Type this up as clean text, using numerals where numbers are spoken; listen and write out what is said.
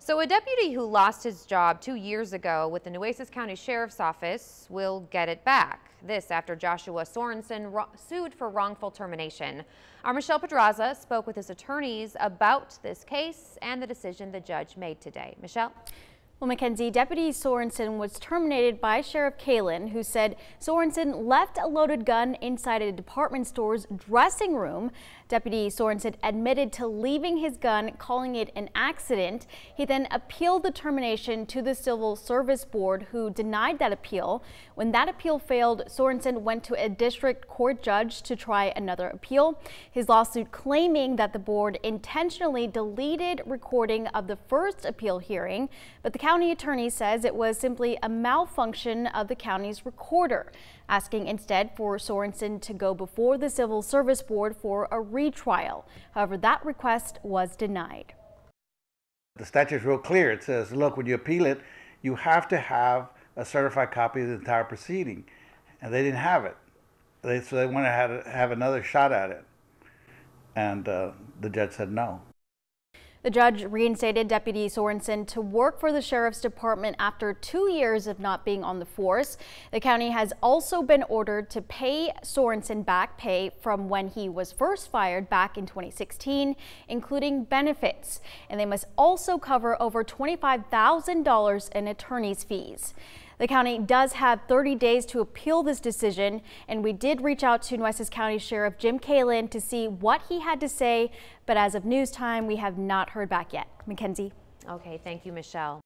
So a deputy who lost his job 2 years ago with the Nueces County Sheriff's Office will get it back. This after Joshua Sorensen sued for wrongful termination. Our Michelle Pedraza spoke with his attorneys about this case and the decision the judge made today. Michelle? Well, Mackenzie, Deputy Sorensen was terminated by Sheriff Kalin, who said Sorensen left a loaded gun inside a department store's dressing room. Deputy Sorensen admitted to leaving his gun, calling it an accident. He then appealed the termination to the Civil Service Board, who denied that appeal. When that appeal failed, Sorensen went to a district court judge to try another appeal. His lawsuit claiming that the board intentionally deleted recording of the first appeal hearing, but the county attorney says it was simply a malfunction of the county's recorder, asking instead for Sorensen to go before the Civil Service Board for a retrial. However, that request was denied. The statute is real clear. It says, look, when you appeal it, you have to have a certified copy of the entire proceeding. And they didn't have it. So they wanted to have another shot at it. And the judge said no. The judge reinstated Deputy Sorensen to work for the Sheriff's Department after 2 years of not being on the force. The county has also been ordered to pay Sorensen back pay from when he was first fired back in 2016, including benefits. And they must also cover over $25,000 in attorney's fees. The county does have 30 days to appeal this decision, and we did reach out to Nueces County Sheriff Jim Kalin to see what he had to say, but as of news time, we have not heard back yet. Mackenzie. Okay, thank you, Michelle.